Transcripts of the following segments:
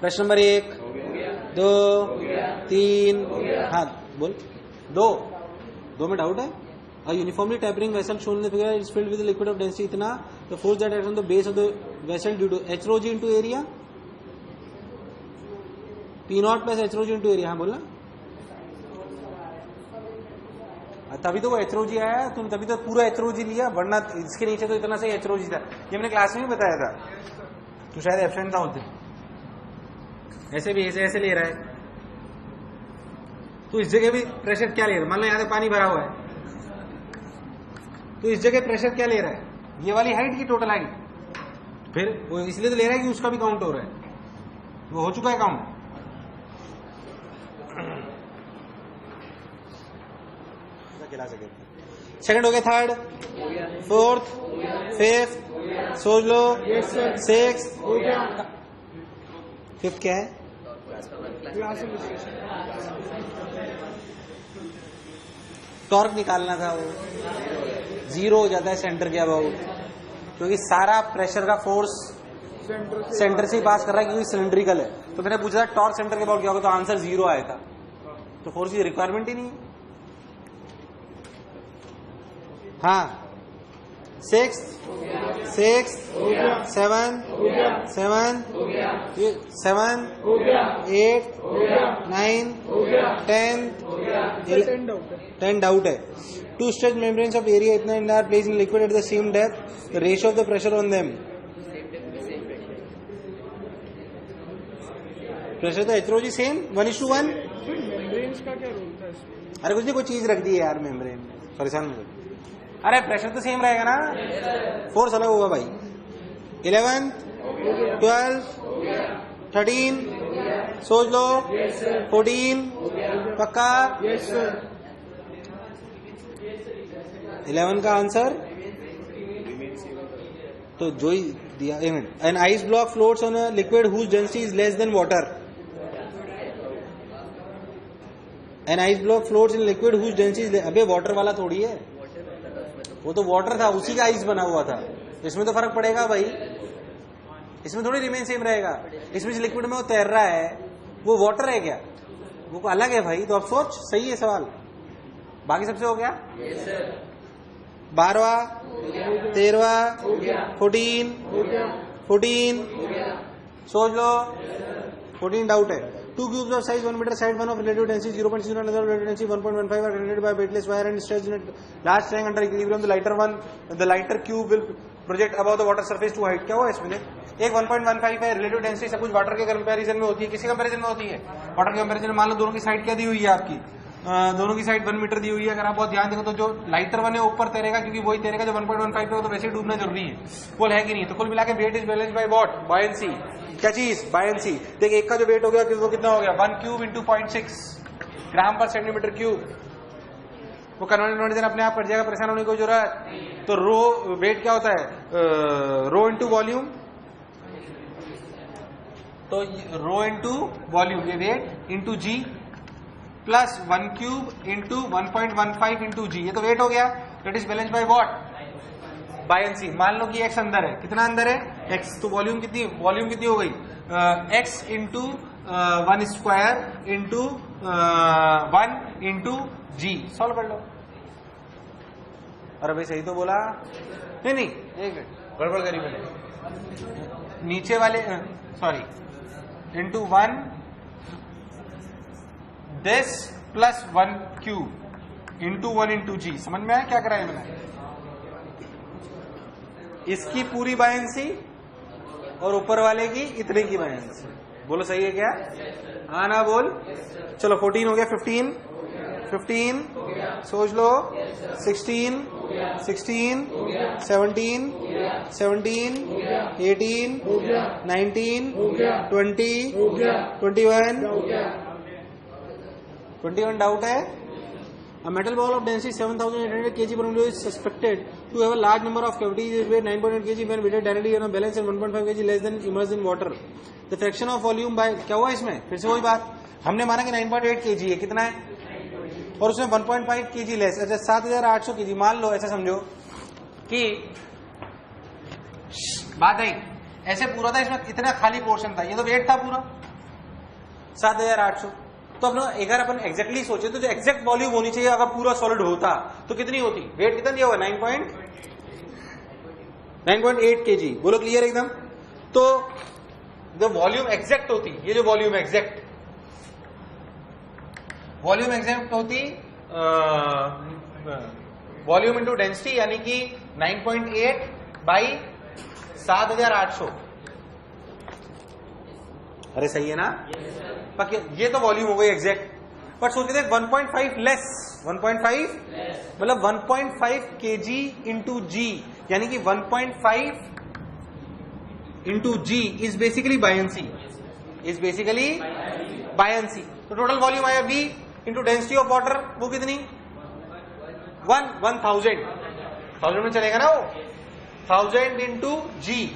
प्रश्न नंबर 1, 2, 3, हाँ बोल। 2 में डाउट है। A uniformly tapering vessel shown in the figure is filled with a liquid of density इतना, the force that acts on the base of the vessel due to h rho g into area, P naught plus h rho g into area। हाँ बोलना, तभी तो वो h rho g आया, तुम तभी तो पूरा h rho g लिया, वरना इसके नीचे तो इतना सही h rho g था। ये मैंने क्लास में भी बताया था, तू शायद एब्सेंट था उस दिन। ऐसे भी ऐसे ले रहा है तो इस जगह भी प्रेशर क्या ले रहा है, मान लो यहाँ से पानी भरा हुआ है तो इस जगह प्रेशर क्या ले रहा है, ये वाली हाइट की टोटल हाइट, फिर वो इसलिए तो ले रहा है कि उसका भी काउंट हो रहा है, वो हो चुका है काउंट। सेकंड हो गया, थर्ड, फोर्थ, फिफ्थ, सोच लो, सिक्स, फिफ्थ क्या है, टॉर्क निकालना था, वो 0 हो जाता है सेंटर के अबाउट, क्योंकि सारा प्रेशर का फोर्स सेंटर से ही पास कर रहा है क्योंकि सिलेंड्रिकल है। तो मैंने पूछा था टॉर्क सेंटर के अबाउट क्या होगा, तो आंसर 0 आया था, तो फोर्स की रिक्वायरमेंट ही नहीं है। हाँ, 6, 7, 7, 8, 9, 10 डाउट है। 2 stretched membranes of area इतना and are placed in liquid at the same depth, the ratio of the pressure on them, pressure तो h rho g same 1:1। Membranes का क्या रोल था इसमें? अरे कुछ नहीं, कोई चीज रख दी है यार मेम्ब्रेन, परेशान मत। अरे प्रेशर तो सेम रहेगा ना, फोर्स अलग होगा भाई। 11, 12, 13, सोच लो, 14, पक्का। 11 का आंसर तो जो ही दिया, एक मिनट। An ice block floats on a liquid whose density is less than water, an ice block floats in liquid whose density, अबे वाटर वाला थोड़ी है, वो तो वाटर था, उसी का आइस बना हुआ था, इसमें तो फर्क पड़ेगा भाई, इसमें थोड़ी रिमेन सेम रहेगा। इसमें जो लिक्विड में वो तैर रहा है वो वाटर है क्या, वो अलग है भाई। तो अब सोच, सही है सवाल, बाकी सबसे हो गया। 12, 13, 14, सोच लो, 14 डाउट है। 2 cubes of size 1 meter, side 1 of relative density 0.0, another relative density 1.15 are connected by weightless wire and stretched in a large triangle under equilibrium. The lighter cube will project above the water surface to height। क्या हुआ इसमें, एक 1.15 है, relative density सब कुछ water के comparison में होती है, किसी कंपैरिजन में होती है, वाटर के कंपैरिजन में। मान लो दोनों की साइड क्या दी हुई है आपकी, दोनों की साइड 1 मीटर दी हुई है। अगर आप बहुत ध्यान देखो तो जो लाइटर वन है ऊपर तैरेगा, क्योंकि वही तैरेगा जो 1.15 पे हो, तो वैसे ही डूबना जरूरी है, पुल है कि नहीं। तो कुल मिला के weight is balanced by what, buoyancy. क्या चीज, बायंसी। देख एक का जो वेट हो गया वो कितना हो गया, 1 क्यूब इंटू 0.6 ग्राम पर सेंटीमीटर क्यूब। वो कन्वर्जन अपने आप कट जाएगा, परेशान होने की कोई जरूरत। तो रो वेट क्या होता है, रो इंटू वॉल्यूम, तो रो इंटू वॉल्यूम, ये वेट इंटू जी प्लस 1 क्यूब इंटू 1.15 इंटू जी, ये तो वेट हो गया। That is balance bye what, buoyancy. मान लो कि एक्स अंदर है, कितना अंदर है, एक्स, तो वॉल्यूम कितनी हो गई, x into 1 square into 1 into g. Solve कर लो। अरे भाई सही तो बोला, नहीं एक गड़बड़ करी मैंने, नीचे वाले sorry, into 1 this plus 1 cube into 1 into g. समझ में आया क्या कराया मैंने, इसकी पूरी बायंसी और ऊपर वाले की इतने की बायंसी। बोलो सही है क्या, हाँ ना बोल। चलो 14 हो गया, 15 सोच लो, 16 17 18 19 20 21 डाउट है। A metal ball of density 7,800 kg per unit is suspected to have a large number of cavities. Its weight 9.8 kg when weighted directly on a balance and 1.5 kg less than immersed in water. The fraction of volume by, क्या हुआ इसमें, फिर से वही बात, हमने माना कि 9.8 kg है, कितना है, और उसमें 1.5 kg लेस, अच्छा 7,800 kg। मान लो ऐसा समझो कि बात है ऐसे पूरा था, इसमें इतना खाली पोर्शन था, ये तो वेट था पूरा, 7,800। तो अपना अगर अपन एग्जैक्टली सोचे तो जो एग्जैक्ट वॉल्यूम होनी चाहिए अगर पूरा सॉलिड होता तो कितनी होती? वेट कितना दिया हुआ? 9.8 kg। बोलो क्लियर एकदम। तो जो वॉल्यूम एग्जैक्ट होती, ये जो वॉल्यूम एग्जैक्ट होती वॉल्यूम इंटू डेंसिटी, यानी कि 9.8 बाई 7,800। अरे सही है ना? बाकी ये तो वॉल्यूम हो गई एग्जैक्ट। बट सोच रहे 1.5 लेस, 1.5 मतलब 1.5 kg इंटू जी, यानी कि 1.5 into g is basically buoyancy, तो टोटल वॉल्यूम आया V into density of water, वो कितनी? 1000 में चलेगा ना वो, 1000 इंटू जी।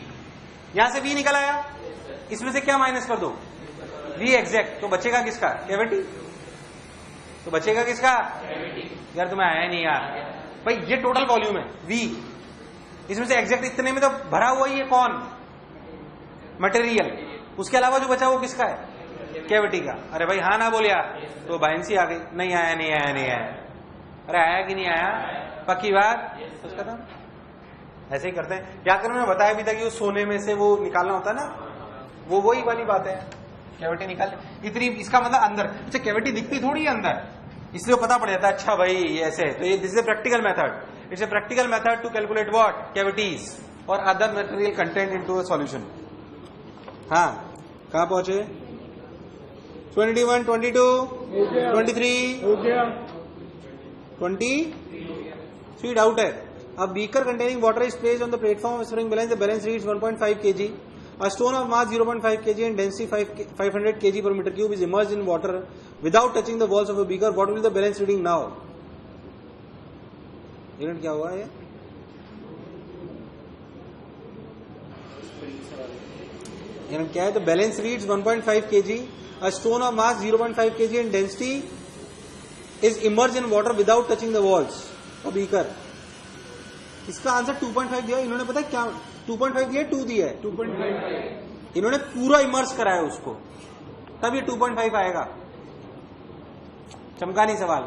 यहां से V निकल आया, इसमें से क्या माइनस कर दो? V exact. तो बचेगा किसका? कैविटी। तो बचेगा किसका? यार तुम्हें आया नहीं यार भाई, ये टोटल वॉल्यूम है V, इसमें से एग्जैक्ट इतने में तो भरा हुआ ही है कौन? मटेरियल। उसके अलावा जो बचा वो किसका है? कैविटी का। अरे भाई हाँ ना बोल यार, तो बायंसी आ गई। नहीं आया। अरे आया कि नहीं आया? पक्की बात। उसका था ऐसे ही करते हैं। व्याकरण में बताया भी था कि वो सोने में से वो निकालना होता है ना, वो वही वाली बात है, कैविटी निकाल इतनी, इसका मतलब अंदर। अच्छा कैविटी दिखती थोड़ी है अंदर, इसलिए पता पड़ जाता है अच्छा भाई ये ऐसे। तो ये this is a practical method, it's a practical method to calculate what? Cavities और other material content into a solution. हाँ कहां पहुंचे? 21, 22, 23 हो गया। 23 डाउट है। A beaker containing water is placed on the platform of spring balance. The balance reads 1.5 kg. A stone of mass 0.5 kg and density 500 kg per meter cube is immersed in water without touching the walls of a beaker. What will be the balance reading now? Unit क्या हुआ है? Unit क्या है? तो balance reads 1.5 kg. A stone of mass 0.5 kg and density is immersed in water without touching the walls of beaker. इसका answer 2.5 दिया इन्होंने। पता है क्या 2.5 दिया? 2 दिया है। 2.5 इन्होंने पूरा इमर्स कराया उसको, तब ये 2.5 आएगा। चमका नहीं सवाल।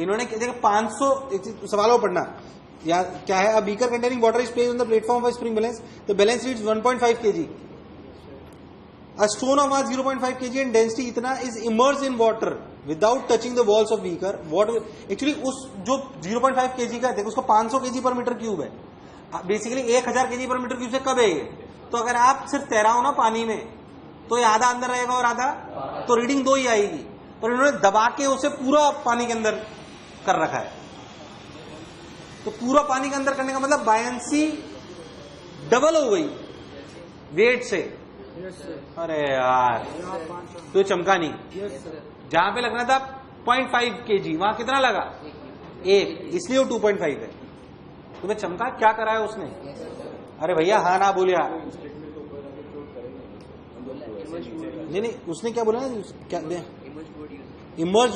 इन्होंने देखा 500 सवालों पढ़ना या क्या है? A beaker containing water is placed on the platform of spring balance, the balance reads 1.5 kg. A stone of mass 0.5 kg and density इतना is immersed in water without touching the walls of beaker. What actually उस जो 0.5 kg का है उसको 500 kg पर metre cube है, basically 1000 kg पर metre cube से कब है ये? तो अगर आप सिर्फ तैराओ ना पानी में तो ये आधा अंदर रहेगा और आधा, तो रीडिंग 2 ही आएगी। और इन्होंने दबा के उसे पूरा पानी के अंदर कर रखा है। तो पूरा पानी के अंदर करने का मतलब बायंसी डबल हो गई वेट से। अरे यार तो चमका नहीं। जहां पे लगना था 0.5 kg वहां कितना लगा? 1, इसलिए वो 2.5 है। तुम्हें चमका क्या करा है उसने? अरे भैया हाँ ना बोलिया। नहीं उसने क्या बोला? क्या इमर्ज?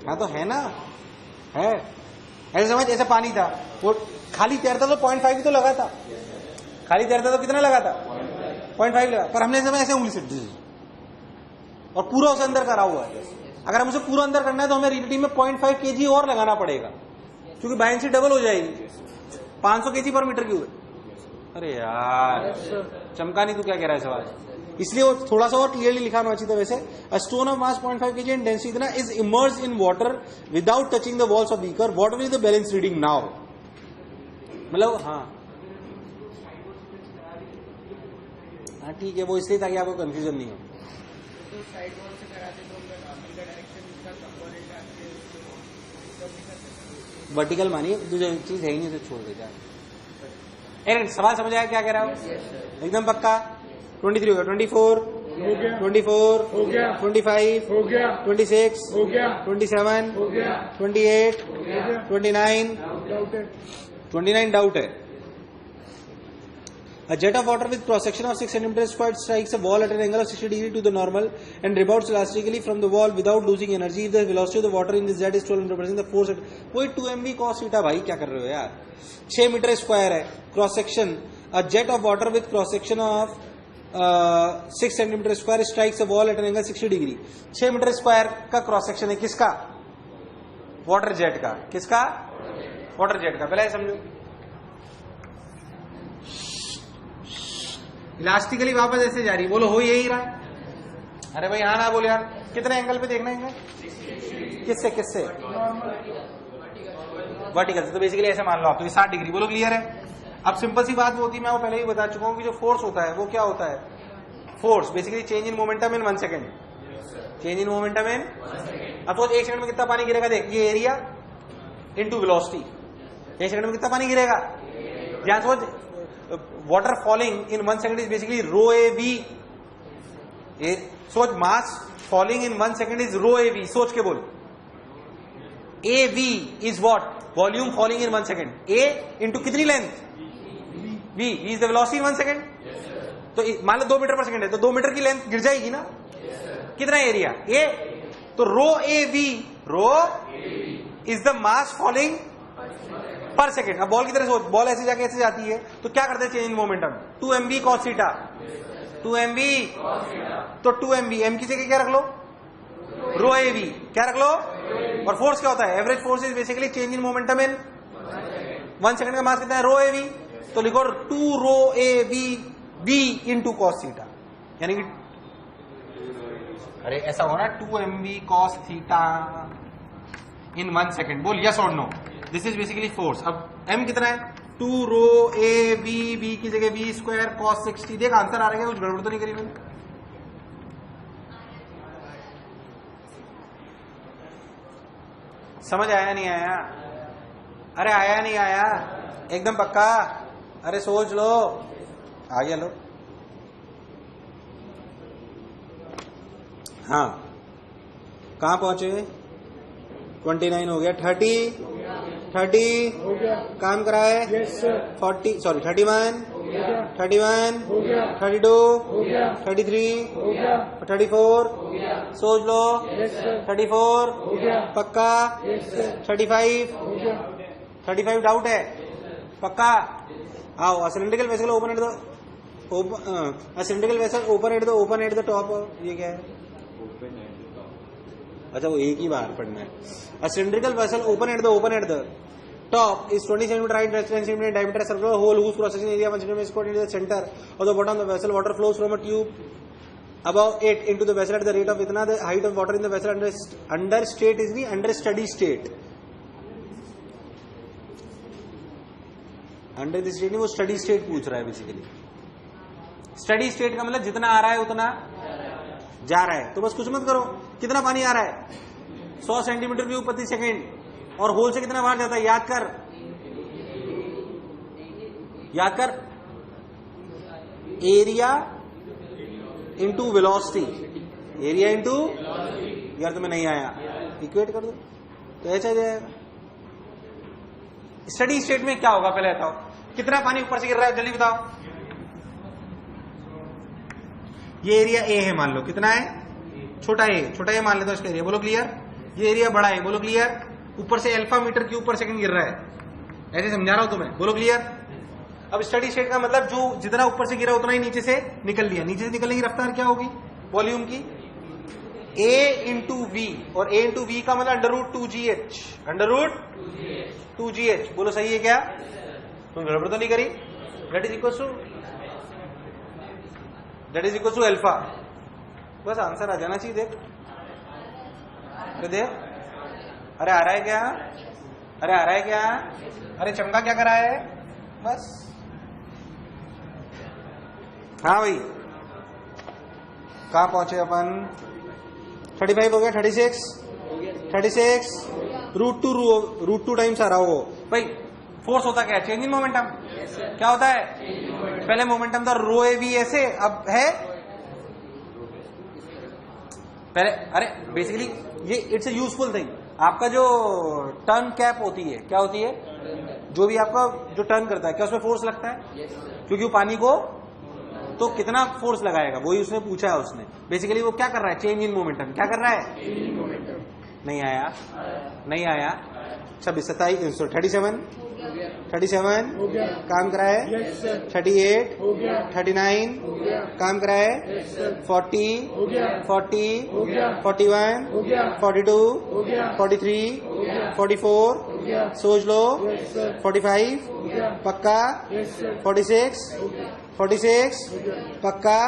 हाँ तो है ना, है ऐसे समझ। ऐसे पानी था, वो खाली तैरता तो 0.5 ही तो लगा था। खाली तैरता तो कितना लगा था? 0.5 लगा। पर हमने समय ऐसे उंगली से और पूरा उसे अंदर करा हुआ है। अगर हम उसे पूरा अंदर करना है तो हमें रियलिटी में 0.5 kg और लगाना पड़ेगा, क्योंकि बायंसी डबल हो जाएगी। 500 kg पर मीटर क्यूब है। अरे यार चमका नहीं। तू क्या कह रहा है सवाल? इसलिए वो थोड़ा सा और क्लियरली लिखा होना चाहिए था। वैसे a stone of mass 0.5 kg and density इतना is immersed in water without touching the walls of beaker. What will the balance reading now? मतलब हाँ ठीक है, वो इसलिए ताकि आपको कंफ्यूजन नहीं हो। वर्टिकल मानिए, दूसरी चीज है ही नहीं तो छोड़ देता है। सवाल समझ आया क्या कह रहा हूं? एकदम पक्का। 23 हो गया, 24 हो गया, 24 हो गया, 25 हो गया, 26 हो गया, 27 हो गया, 28 हो गया, 29 डाउट है। 29 डाउट है। A jet of water with cross section of 6 cm squared strikes a wall at an angle of 60 degree to the normal and rebounds elastically from the wall without losing energy. If the velocity of the water in this jet is 12 representing the force at वही 2mv cos theta। भाई क्या कर रहे हो यार? 6 metre square है cross section. A jet of water with cross section of 6 centimetre square strikes a wall at an angle 60 degree. 6 metre square का cross section है किसका? वाटर जेट का। किसका? वाटर जेट का। पहले समझो, इलास्टिकली वापस ऐसे जा रही, बोलो हो यही रहा है? अरे भाई हाँ ना बोलो यार, कितने एंगल पे देखना है? किससे किससे? वर्टिकल से। तो बेसिकली ऐसे मान लो आप, तो 60 डिग्री। बोलो क्लियर है? अब सिंपल सी बात वो होती है, मैं वो पहले ही बता चुका हूं कि जो फोर्स होता है वो क्या होता है? Force basically change in momentum in 1 second. Change in momentum इन, अब सोच 1 सेकंड में कितना पानी गिरेगा? देख, ये एरिया इनटू वेलोसिटी। 1 सेकंड में कितना पानी गिरेगा? यहां सोच, water falling in 1 second is basically rho a v. सोच, mass falling in 1 second is rho a v. सोच के बोल, a v is what? Volume falling in 1 second. A into कितनी length? V is the velocity in 1 second. तो मान लो 2 metre पर second है, तो 2 मीटर की लेंथ गिर जाएगी ना? कितना एरिया? ए। तो rho a v, rho is the mass falling per second. अब बॉल की तरह सोच, बॉल ऐसे जाके ऐसे जाती है, तो क्या करते हैं? Change in momentum. 2 mv cos theta, 2 mv। तो 2 mv, एम की जगह क्या रख लो? रो ए वी। क्या रख लो? और फोर्स क्या होता है? Average force is basically change in momentum in 1 second का मास कितना है? Rho a v. तो लिखो 2 rho a v v into cos theta, यानी कि अरे ऐसा होना 2 mv cos theta in 1 second. बोल यस और no? This is basically force. अब m कितना है? 2 रो ए वी, वी की जगह वी स्क्वायर cos 60। देख आंसर आ रहा है, कुछ गड़बड़ तो नहीं करी मैंने? समझ आया नहीं आया? अरे आया नहीं आया? एकदम पक्का? अरे सोच लो, आ गया लो। हाँ, कहां पहुंचे? 29 हो गया। 30 हो गया। काम कराए। Yes sir. 40 सॉरी 31 हो गया। 31 हो गया। 32 हो गया। 33 हो गया। 34 हो गया। सोच लो। Yes sir. 34 हो गया। पक्का? Yes sir. 35 हो गया। 35 डाउट है? पक्का? आओ, cylindrical vessel open at the cylindrical vessel open at the top. ये क्या है? अच्छा, वो एक ही बार पढ़ना है। A cylindrical vessel open at the top is 20 cm height, 10 cm diameter, circular hole whose cross-section area 1 cm square into the center of the bottom of the vessel. Water flows from a tube above it into the vessel at the rate of itna. The height of water in the vessel under state is the under steady state. Under the state नहीं, वो steady state पूछ रहा है basically. Steady state का मतलब जितना आ रहा है उतना जा रहा है। तो बस कुछ मत करो, कितना पानी आ रहा है? 100 सेंटीमीटर क्यूब प्रति सेकेंड। और होल से कितना बाहर जाता है? याद कर, याद कर, area into velocity. Area into, यार तुम्हें नहीं आया, इक्वेट कर दो तो ऐसा जाएगा। स्टडी स्टेट में क्या होगा पहले बताओ? कितना पानी ऊपर से गिर रहा है जल्दी बताओ। ये एरिया ए है मान लो, कितना है? छोटा ए मान लेते हो इसका एरिया। बोलो क्लियर? ये एरिया बड़ा है, बोलो क्लियर? ऊपर से अल्फा मीटर क्यूब पर सेकंड गिर रहा है, ऐसे समझा रहा हूं तुम्हें। बोलो क्लियर? अब स्टडी स्टेट का मतलब जो जितना ऊपर से गिरा उतना ही नीचे से निकल लिया। नीचे से निकलने की रफ्तार क्या होगी? वॉल्यूम की a इंटू वी, और a इंटू वी का मतलब √2gh, √2gh। बोलो सही है क्या? तुम गड़बड़ तो नहीं करी? That is equal to alpha. बस आंसर आ जाना चाहिए। देख देख, अरे आ रहा है क्या? अरे आ रहा है क्या? अरे चमका क्या करा है? बस हाँ भाई, कहां पहुंचे अपन? 35 हो गया। 36 √2 टाइम्स आ रहा हो भाई। फोर्स होता क्या है? Change in momentum. क्या होता है? पहले मोमेंटम था रो ए वी ऐसे, अब है पहले। अरे बेसिकली ये इट्स ए यूजफुल थिंग। आपका जो टर्न कैप होती है, क्या होती है? जो भी आपका जो टर्न करता है, क्या उसमें फोर्स लगता है? क्योंकि वो पानी को, तो कितना फोर्स लगाएगा वही उसने पूछा है उसने। बेसिकली वो क्या कर रहा है? Change in momentum. क्या कर रहा है? नहीं आया? नहीं आया? 26, 27, 37, 37 हो गया काम कराए, यस सर 38, हो गया 39 हो गया काम कराए, यस सर 40, हो गया 40, हो गया 41, हो गया 42, हो गया 43, हो गया 44, हो गया सोच लो, यस सर 45 हो गया पक्का, यस सर 46, हो गया 46 हो गया पक्का,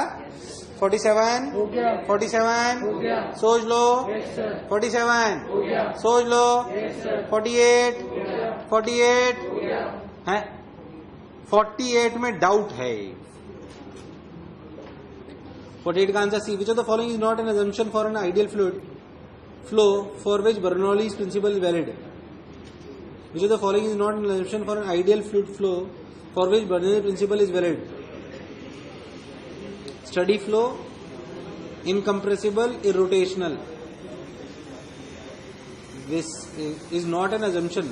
47, हो गया 47 हो गया सोच लो, यस सर 47 हो गया सोच लो, यस सर 48, हो गया 48 हो गया है, 48 में डाउट है। 48 का answer C, which of the following is not an assumption for an ideal fluid flow for which Bernoulli's principle is valid. Which of the following is not an assumption for an ideal fluid flow for which Bernoulli's principle is valid. Steady flow, incompressible, irrotational. This is not an assumption।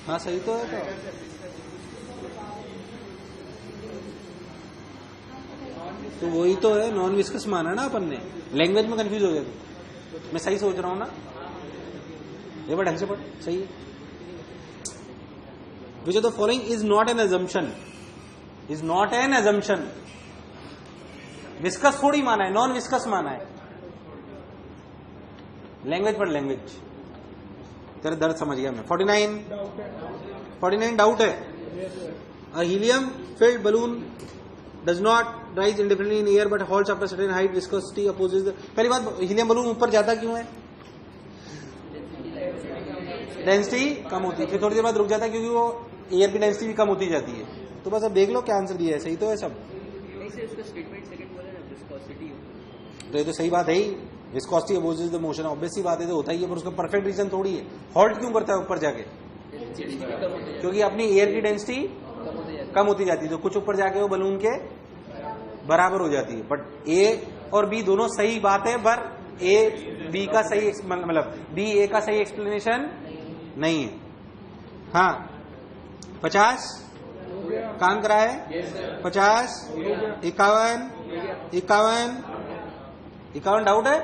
हाँ सही तो है। तो वही तो है, non viscous माना ना अपन ने, लैंग्वेज में कंफ्यूज हो गया तो मैं सही सोच रहा हूं ना, ये बड़ा ढंग से पढ़, सही है। विच of the following is not an assumption, is not an assumption। Viscous थोड़ी माना है, नॉन विस्कस माना है। लैंग्वेज पढ़, लैंग्वेज, तेरा दर्द समझ गया मैं। 49 डाउट है। A helium filled balloon does not rise indifferently in air but halts after certain height. Viscosity opposes the, पहली बात, हीलियम बलून ऊपर जाता क्यों है? डेंसिटी कम होती है, फिर थोड़ी देर बाद रुक जाता है क्योंकि वो एयर की डेंसिटी भी कम होती जाती है। तो बस अब देख लो क्या आंसर दिया है, सही तो है सब। तो ये तो सही बात है ही, viscosity opposes the motion, obvious सी बात है, तो होता ही है, पर उसका परफेक्ट रीजन थोड़ी है। हॉल्ट क्यों करता है ऊपर जाके? क्योंकि अपनी एयर की डेंसिटी कम होती जाती है, तो कुछ ऊपर जाके वो बलून के बराबर हो जाती है। बट ए और बी दोनों सही बात है, पर ए बी का सही मतलब बी ए का सही एक्सप्लेनेशन नहीं है। हाँ 50 काम करा है, 50, 51, 51 डाउट है।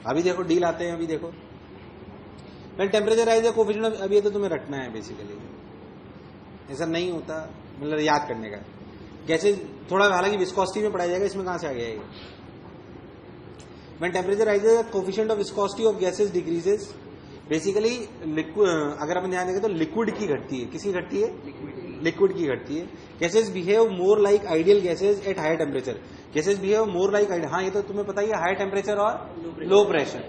अभी देखो डील आते हैं, अभी देखो वेल टेम्परेचर राइज है कोफिशिएंट ऑफ, अभी ये तो तुम्हें रटना है बेसिकली, ऐसा नहीं होता, मतलब याद करने का। कैसे थोड़ा, हालांकि विस्कोसिटी में पढ़ाया जाएगा, इसमें कहां से आ गया है? When temperature rises coefficient of viscosity of gases decreases. Basically अगर अपन ध्यान देंगे तो लिक्विड की घटती है, किसकी घटती है? लिक्विड की घटती है। Gases behave more like ideal gases at high temperature. Gases behave more like, हाँ ये तो तुम्हें पता ही है, हाई टेम्परेचर और लो प्रेशर।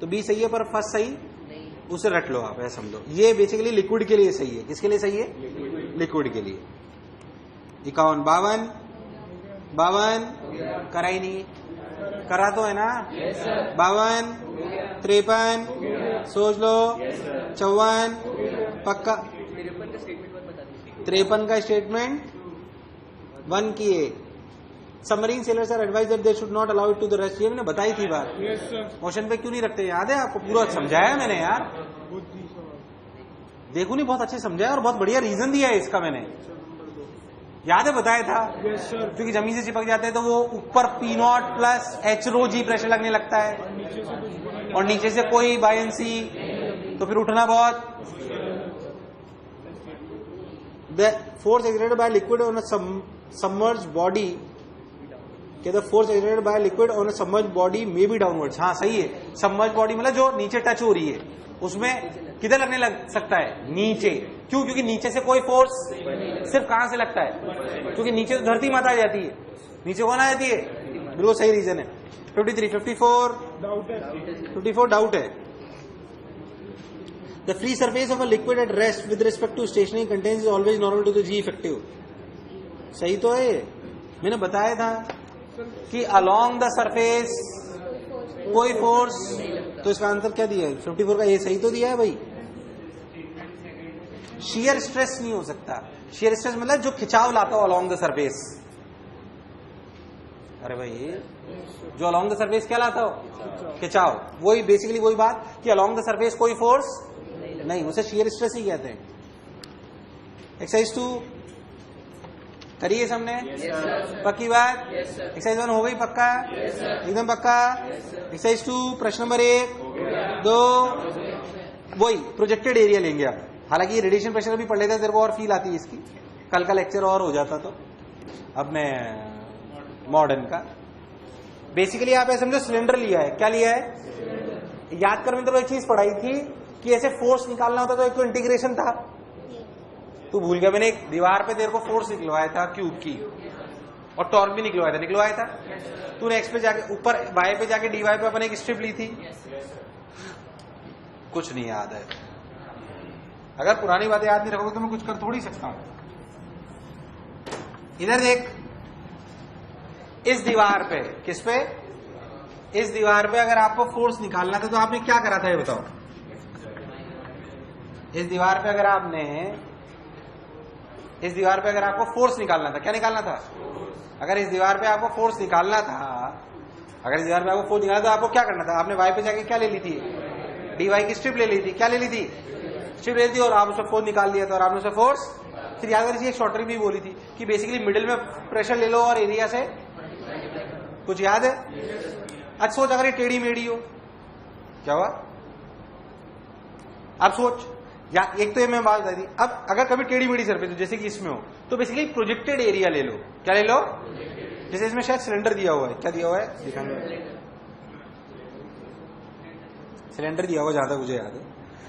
तो बी सही है, पर फर्स्ट सही उसे रट लो आप, ऐसा समझो। ये बेसिकली लिक्विड के लिए सही है। किसके लिए सही है? लिक्विड के लिए। 51, 52 करा ही नहीं, करा तो है ना? 52, 53 सोच लो, 54 पक्का। 53 का स्टेटमेंट 1 की है। Submarine sailors are advised that they should not allow it to the rest. ये मैंने बताई थी बात, क्वेश्चन पे क्यों नहीं रखते, याद है आपको? पूरा समझाया मैंने यार, देखो नहीं, बहुत अच्छे समझाया और बहुत बढ़िया रीजन दिया है इसका मैंने, याद है? बताया था। क्योंकि जमीन से चिपक जाते हैं तो वो ऊपर P0 प्लस H-ρ-G प्रेशर लगने लगता है, और नीचे से कोई बायंसी, तो फिर उठना बहुत। The force exerted by liquid on a submerged body, the force exerted by liquid on a submerged body may be downwards. हाँ सही है, सबमर्ज्ड बॉडी मतलब जो नीचे टच हो रही है, उसमें किधर लगने लग सकता है? नीचे। क्यों? क्योंकि नीचे से कोई फोर्स सिर्फ कहां से लगता है? क्योंकि नीचे तो धरती माता आ जाती है, नीचे कौन आ जाती है? बिल्कुल सही रीजन है। 53, 54 डाउट है। The free surface of a liquid at rest with respect to stationary contents is always normal to the g effective. सही तो है, मैंने बताया था कि अलोंग द सरफेस कोई फोर्स, तो इसका आंसर क्या दिया है? 54 का ये सही तो दिया है भाई। शियर स्ट्रेस नहीं हो सकता। शियर स्ट्रेस मतलब जो खिंचाव लाता हो अलोंग द सरफेस। अरे भाई, जो अलोंग द सरफेस क्या लाता हो? खिंचाव। वही बेसिकली वही बात कि अलोंग द सरफेस कोई फोर्स नहीं, उसे शियर स्ट्रेस ही कहते हैं। एक्सरसाइज 2 करिए सबने, पक्की बात? एक्सरसाइज 1 हो गई पक्का? एकदम पक्का। एक्सरसाइज 2 प्रश्न नंबर 1 दो, वही प्रोजेक्टेड एरिया लेंगे आप। हालांकि ये रेडिएशन प्रेशर भी पढ़ लेते हैं, तेरे को और फील आती है इसकी, कल का लेक्चर और हो जाता तो अपने मॉडर्न का। बेसिकली आप ऐसे समझो सिलेंडर लिया है, क्या लिया है, याद कर, मैंने तो एक चीज पढ़ाई थी कि ऐसे फोर्स निकालना होता तो एक तो इंटीग्रेशन था, तू भूल गया। मैंने एक दीवार पे तेरे को फोर्स निकलवाया था क्यूब की, और टॉर्क भी निकलवाया था। तूने एक्स पे जाके ऊपर वाई पे जाके डीवाई पे अपने एक स्ट्रिप ली थी, कुछ नहीं याद है। अगर पुरानी बातें याद नहीं रखोगे तो मैं कुछ कर थोड़ी सकता हूं। इधर देख, इस दीवार पे, किस पे, इस दीवार पे अगर आपको फोर्स निकालना था तो आपने क्या करा था ये बताओ। इस दीवार पे अगर आपको फोर्स निकालना था, क्या निकालना था, अगर इस दीवार पे आपको फोर्स निकालना था, तो आपको क्या करना था, आपने वाई पे जाके क्या ले ली थी, डीवाई की स्ट्रिप ले ली थी, क्या ले ली थी, स्ट्रिप ले ली थी, और आप उसमें फोर्स निकाल लिया था, और आपने उसमें फोर्स, फिर याद करिए एक शॉर्ट ट्रिक भी बोली थी कि बेसिकली मिडिल में प्रेशर ले लो और एरिया से, कुछ याद है। आज सोच अगर ये टेढ़ी मेढ़ी हो, क्या हुआ, अब सोच, या एक तो ये मैं बात बताई थी, अब अगर कभी टेढ़ी मेढ़ी सरफेस हो जैसे कि इसमें हो, तो बेसिकली प्रोजेक्टेड एरिया ले लो, क्या ले लो, जैसे इसमें शायद सिलेंडर दिया हुआ है, क्या दिया हुआ है, दिखाने, सिलेंडर दिया हुआ जहां तक मुझे याद है।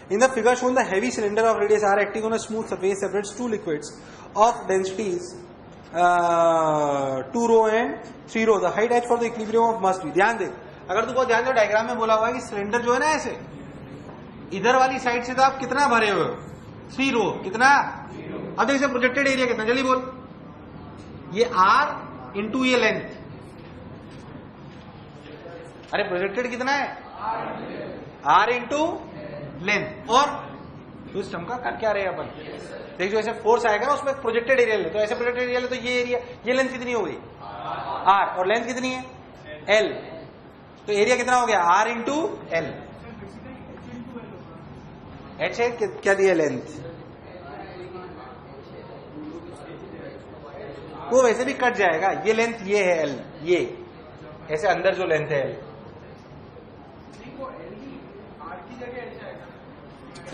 In the figure shown, the heavy cylinder of radius r acting on a smooth surface separates two liquids of densities 2 rho and 3 rho. The height h for the equilibrium of mass v. ध्यान दे, अगर तुमको ध्यान दो diagram में बोला हुआ है कि सिलेंडर जो है ना ऐसे इधर वाली साइड से तो आप कितना भरे हुए हो, 3 रो, कितना, अब देखिए प्रोजेक्टेड एरिया कितना, जल्दी बोल, ये r इंटू ये लेंथ, अरे प्रोजेक्टेड कितना है, r इंटू लेंथ, और उस टर्म का कर क्या रहे अपन, देख जो ऐसे फोर्स आएगा ना उसमें प्रोजेक्टेड एरिया ले, तो ऐसे प्रोजेक्टेड एरिया ले तो ये एरिया, ये लेंथ कितनी हो गई r, और लेंथ कितनी है l, तो एरिया कितना हो गया r इंटू l, h है क्या दिया लेंथ, वो वैसे भी कट जाएगा, ये लेंथ ये है l, ये ऐसे अंदर जो लेंथ है l,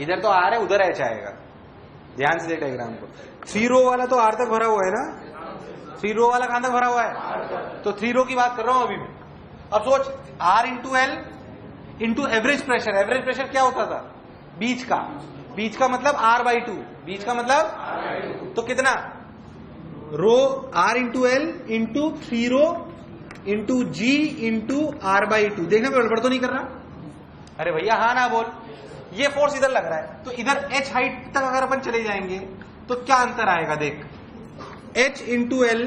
इधर तो आर है उधर एच आएगा, ध्यान से देख डायग्राम को। 3 रो वाला तो आर तक भरा हुआ है ना, 3 रो वाला कहां तक भरा हुआ है, तो 3 रो की बात कर रहा हूं अभी मैं। अब सोच r into L into average pressure, average pressure क्या होता था, बीच का मतलब आर बाई 2, बीच का मतलब, तो कितना, rho R into L into 3 rho into g into R by 2, देखना मैं गड़बड़ तो नहीं कर रहा, अरे भैया हाँ ना बोल, ये फोर्स इधर लग रहा है, तो इधर h हाइट तक अगर अपन चले जाएंगे तो क्या अंतर आएगा, देख h into L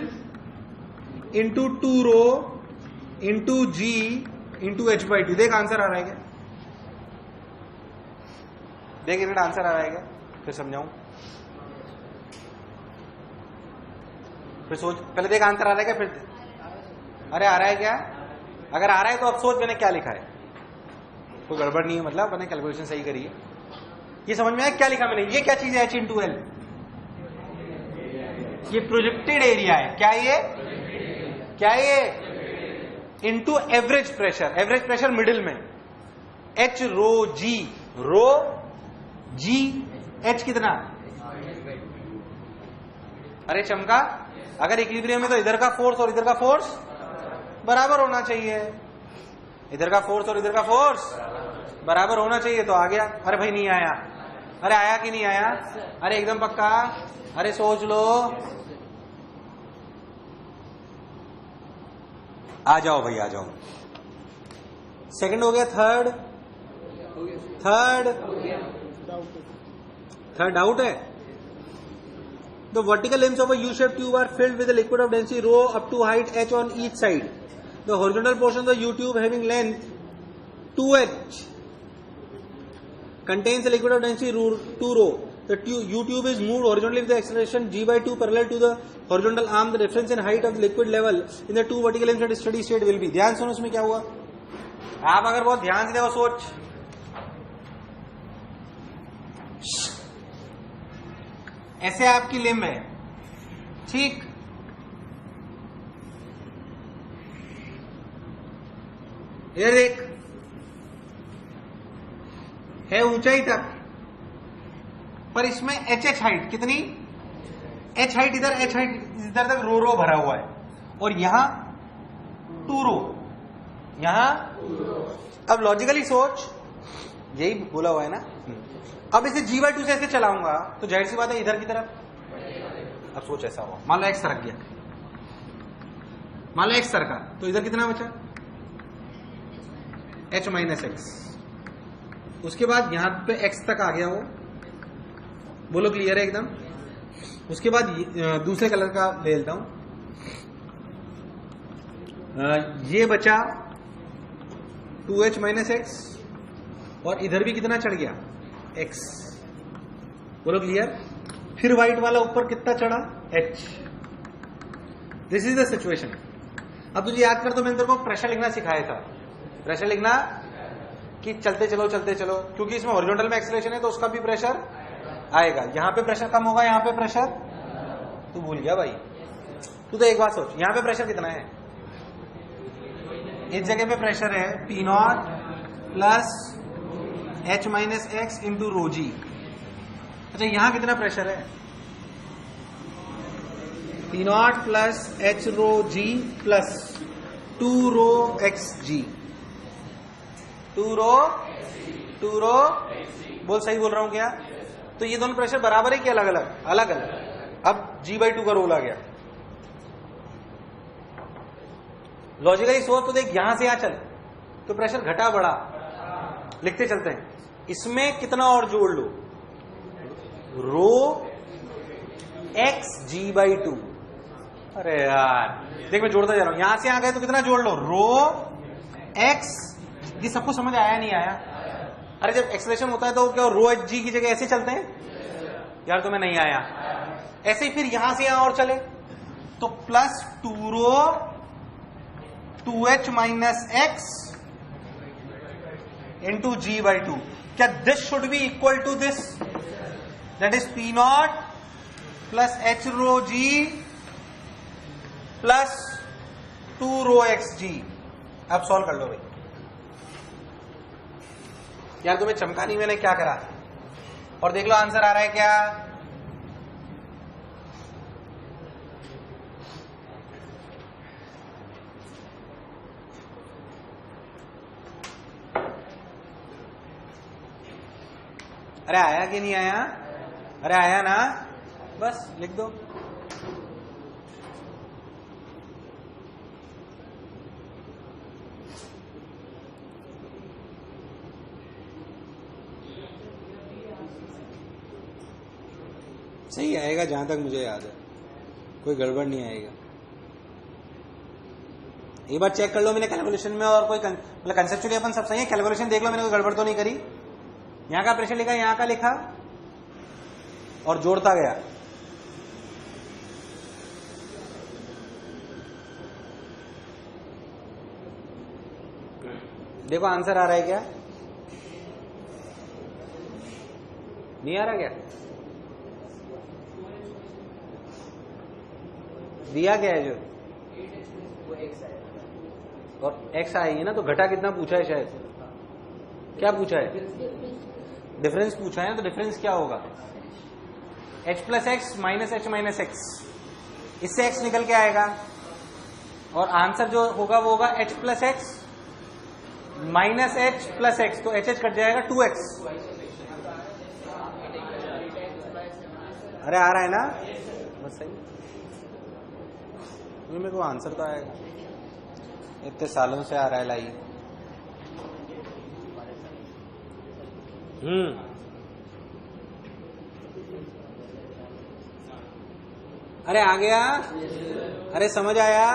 into 2 rho into g into h by 2, देख आंसर आ रहा है क्या, देख इधर आंसर आ रहा है क्या, फिर समझाऊं, फिर सोच, पहले देख आंसर आ रहा है क्या, फिर अरे आ रहा है क्या, अगर आ रहा है तो अब सोच मैंने क्या लिखा है, कोई गड़बड़ नहीं है, मतलब मैंने कैलकुलेशन सही करी है, ये समझ में आया क्या लिखा मैंने, ये क्या चीज है h इंटू एल, ये प्रोजेक्टेड एरिया है, क्या ये इंटू एवरेज प्रेशर मिडिल में, h रो जी h कितना, अरे चमका, अगर इक्विलिब्रियम में तो इधर का फोर्स और इधर का फोर्स बराबर होना चाहिए, इधर का फोर्स और इधर का फोर्स बराबर होना चाहिए, तो आ गया, अरे भाई नहीं आया, अरे आया कि नहीं आया, अरे एकदम पक्का, अरे सोच लो, आ जाओ भाई आ जाओ, सेकंड हो गया, थर्ड डाउट है, the vertical limbs of a U shape tube are filled with liquid of density rho up to height h on each side, the horizontal portion of the U tube having length 2h contains a liquid of density 2 rho. The U tube is moved horizontally with the acceleration g by 2 parallel to the horizontal arm. The difference in height of the liquid level in the two vertical limbs at steady state will be. ध्यान सुनो इसमें क्या हुआ, आप अगर बहुत ध्यान से देखो, सोच, ऐसे आपकी लिम्ब है, ठीक, इधर देख, है ऊंचाई तक, पर इसमें एच हाइट कितनी, एच हाइट इधर, एच हाइट इधर तक रो भरा हुआ है, और यहां 2 रो, यहां। अब लॉजिकली सोच, यही बोला हुआ है ना। अब इसे g/2 से ऐसे चलाऊंगा तो जाहिर सी बात है इधर की तरफ। अब सोच ऐसा हुआ, मान लो x सरक गया, मान लो x सरका, तो इधर कितना बचा, h माइनस एक्स। उसके बाद यहां पे x तक आ गया वो, बोलो क्लियर है एकदम। उसके बाद दूसरे कलर का ले लेता हूं, ये बचा 2h माइनस एक्स, और इधर भी कितना चढ़ गया, x। बोलो क्लियर। फिर व्हाइट वाला ऊपर कितना चढ़ा, h। This is the situation. अब तुझे याद कर, तो मैंने तेरे को प्रेशर लिखना सिखाया था, प्रेशर लिखना कि चलते चलो चलते चलो, क्योंकि इसमें हॉरिजॉन्टल में एक्सीलरेशन है तो उसका भी प्रेशर आएगा। यहां पे प्रेशर कम होगा, यहां पे प्रेशर, तू भूल गया भाई। तू तो एक बात सोच, यहां पे प्रेशर कितना है, इस जगह पे प्रेशर है P0 plus h minus x into rho g. अच्छा यहां कितना प्रेशर है, P0 plus h rho g plus 2 rho x g, 2 rho, बोल सही बोल रहा हूं क्या। तो ये दोनों प्रेशर बराबर है कि अलग अलग, अलग अलग। अब g/2 का रोल आ गया। लॉजिकली सोच तो देख, यहां से यहां चल तो प्रेशर घटा बढ़ा, लिखते चलते हैं। इसमें कितना और जोड़ लो, रो x g/2। अरे यार देख, मैं जोड़ता जा रहा हूं, यहां से आ गए तो कितना जोड़ लो, रो x। ये सबको समझ आया नहीं आया। अरे जब एक्सप्रेशन होता है तो क्या रो एच जी की जगह ऐसे चलते हैं यार, तुम्हें नहीं आया। ऐसे ही फिर यहां से यहां और चले तो plus 2 rho 2h minus x into g/2। क्या this should be equal to this, that is P0 plus h rho g plus 2 rho x g. अब सॉल्व कर लो भाई। यार तुम्हें चमका नहीं मैंने क्या करा, और देख लो आंसर आ रहा है क्या। अरे आया कि नहीं आया, अरे आया ना, बस लिख दो। सही आएगा जहां तक मुझे याद है, कोई गड़बड़ नहीं आएगा। एक बार चेक कर लो मैंने कैलकुलेशन में, और कोई मतलब कंसेप्चुअली अपन सब सही है, कैलकुलेशन देख लो मैंने कोई गड़बड़ तो नहीं करी। यहां का प्रेशर लिखा, यहां का लिखा और जोड़ता गया। देखो आंसर आ रहा है क्या, नहीं आ रहा क्या, दिया क्या है जो, और x आएगी ना, तो घटा कितना पूछा है, शायद क्या पूछा है, डिफरेंस पूछा है। तो डिफरेंस क्या होगा, h plus x minus h minus x, इससे x निकल के आएगा, और आंसर जो होगा वो होगा h plus x minus h plus x, तो h कट जाएगा 2x। अरे आ रहा है ना, बस सही, मेरे को आंसर तो आएगा, इतने सालों से आ रहा है लाई। अरे आ गया, अरे समझ आया,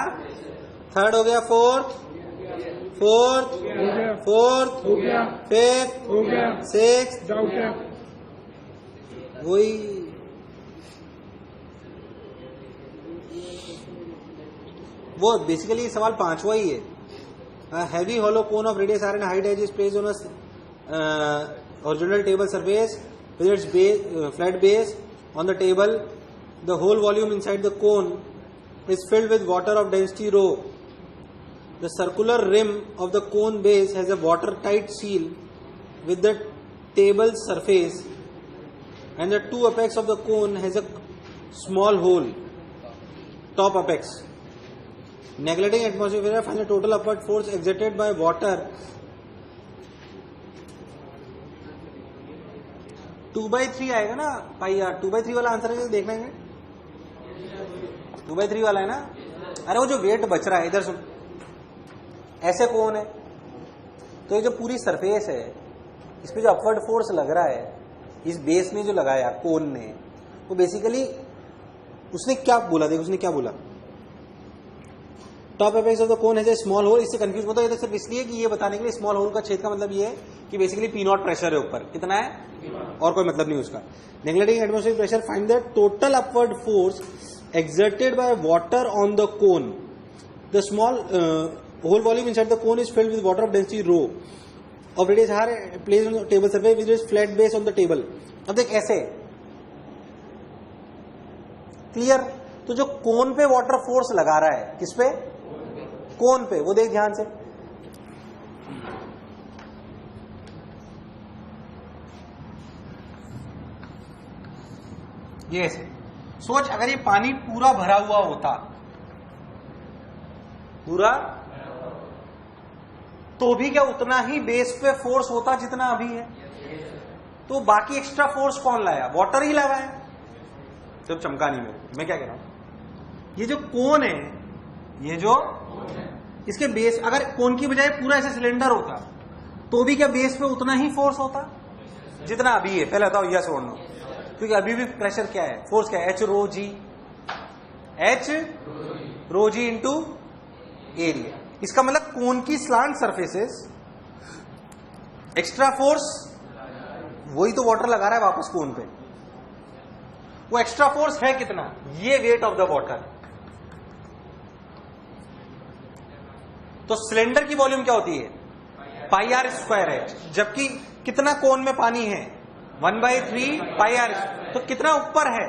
थर्ड हो गया, फोर्थ हो गया, फिफ्थ हो गया, सिक्स, डाउट है, वही वो बेसिकली सवाल पांचवा ही है। Heavy hollow cone of radius r and height h is placed on a horizontal table surface with its flat base on the table. The whole volume inside the cone is filled with water of density rho. The circular rim of the cone base has a watertight seal with the table surface and the two apex of the cone has a small hole, top apex. Neglecting atmosphere, find the total upward force exerted by water. 2/3 आएगा ना पाई are. 2/3 वाला answer है, देखना है. 2/3 वाला है ना. अरे वो जो वेट बच रहा है इधर सुन, ऐसे कौन है तो ये जो पूरी सरफेस है इस पे जो अपवर्ड फोर्स लग रहा है इस बेस ने जो लगाया कोन ने, वो बेसिकली उसने क्या बोला, देखो उसने क्या बोला, top apex of the cone has a small hole. इससे कंफ्यूज मत हो, ये तो सिर्फ इसलिए कि ये बताने के लिए स्मॉल होल का छेद का मतलब ये है कि बेसिकली पी नॉट प्रेशर है ऊपर, कितना है और कोई मतलब नहीं उसका. Neglecting atmospheric pressure, find the total upward force exerted by water on the cone. The small whole volume inside the cone is filled with water of density rho of radius r placed on the table surface with its flat base on the table. अब देख ऐसे clear. तो जो कोन पे water force लगा रहा है, किस पे, कोन पे, वो देख ध्यान से. ये ऐसे सोच, अगर ये पानी पूरा भरा हुआ होता, पूरा, तो भी क्या उतना ही बेस पे फोर्स होता जितना अभी है. तो बाकी एक्स्ट्रा फोर्स कौन लाया, वाटर ही लगा है. तो चमका नहीं मैं क्या कह रहा हूं, ये जो कोन है, ये जो इसके बेस, अगर कोन की बजाय पूरा ऐसे सिलेंडर होता तो भी क्या बेस पे उतना ही फोर्स होता जितना अभी है. पहले बताओ यस और नो, क्योंकि अभी भी प्रेशर क्या है, फोर्स क्या है, एच रो जी, एच रो जी इंटू एरिया. इसका मतलब कोन की स्लांट सरफेसेस एक्स्ट्रा फोर्स वही तो वाटर लगा रहा है वापस कोन पे. वो एक्स्ट्रा फोर्स है कितना, ये वेट ऑफ द वाटर. तो सिलेंडर की वॉल्यूम क्या होती है, पाई आर स्क्वायर है, जबकि कितना कोन में पानी है, 1/3 पाई आर. तो कितना ऊपर है,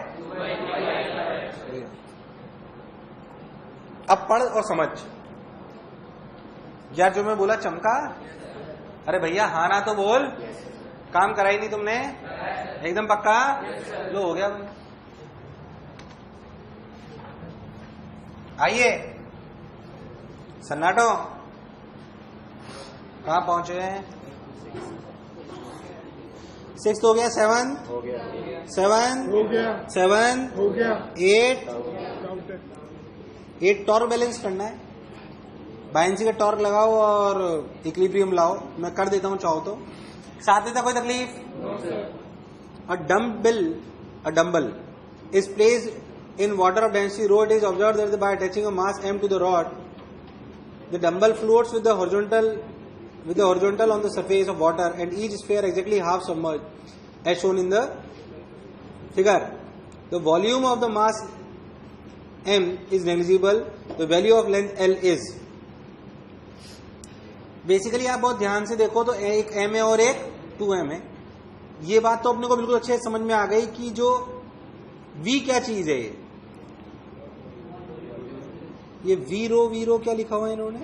अब पढ़ और समझ. यार जो मैं बोला चमका, अरे भैया हाँ ना तो बोल, काम करा ही नहीं तुमने, एकदम पक्का. लो हो गया. आइए सन्नाटो, कहां पहुंचे हैं. 6 हो गया, 7 हो गया, 7 हो गया, 7 हो गया, 8 टॉर्क बैलेंस करना है. बायंसी का टॉर्क लगाओ और इक्विलिब्रियम लाओ, मैं कर देता हूं चाहो तो. साथ देता कोई तकलीफ. A dumbbell is placed in water of density rho. It is observed that by attaching a mass m to the rod, the dumbbell floats with the horizontal on the surface of water and each sphere exactly half submerged as shown in the figure. The volume of the mass m is negligible. The value of length L is. Basically आप बहुत ध्यान से देखो तो एक m है और एक 2m है. ये बात तो अपने को बिल्कुल अच्छे से समझ में आ गई कि जो v क्या चीज है. ये वी रो क्या लिखा हुआ है इन्होंने,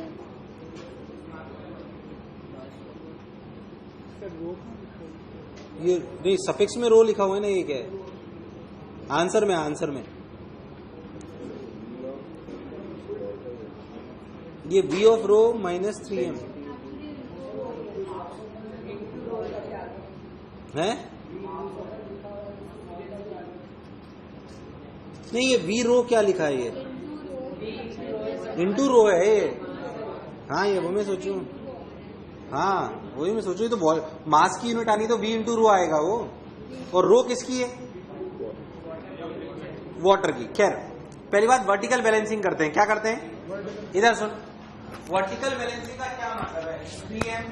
ये नहीं सफिक्स में रो लिखा हुआ है ना, ये क्या है, आंसर में ये v of rho minus 3m है. नहीं ये वी रो क्या लिखा है, ये इंटू रो है ये. हाँ ये वो मैं सोचूं, हाँ वही मैं सोचूं. तो मास की यूनिट आनी तो वी इंटू रो आएगा वो, और रो किसकी है, वाटर की. खैर पहली बात वर्टिकल बैलेंसिंग करते हैं. क्या करते हैं, इधर सुन. वर्टिकल बैलेंसिंग का क्या मतलब है, 3m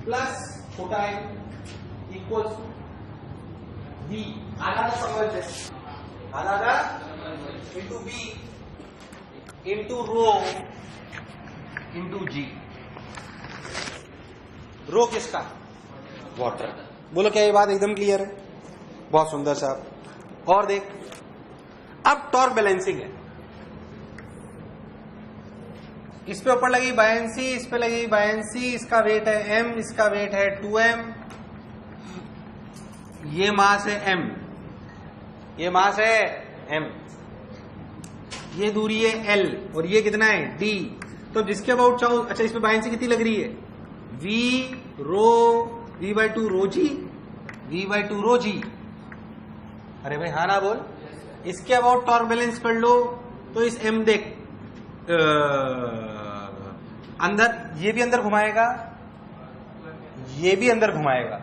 प्लस छोटा m इक्वल्स b. आधा का समझ है, आधा into b into rho into g. रो किसका, वाटर. बोलो क्या ये बात एकदम क्लियर है, बहुत सुंदर साहब. और देख अब टॉर्क बैलेंसिंग है. इस पे ऊपर लगी बायंसी, इस पे लगी बायंसी, इसका वेट है m, इसका वेट है 2m, ये मास है m, ये मास है m, ये दूरी है l और ये कितना है d। तो जिसके अबाउट चाहो, अच्छा इस पे बायंसी कितनी लग रही है v रो v/2 रो जी, v/2 रो जी। अरे भाई हाँ ना बोल। इसके अबाउट टॉर्क बैलेंस कर लो तो इस m देख अंदर, ये भी अंदर घुमाएगा, ये भी अंदर घुमाएगा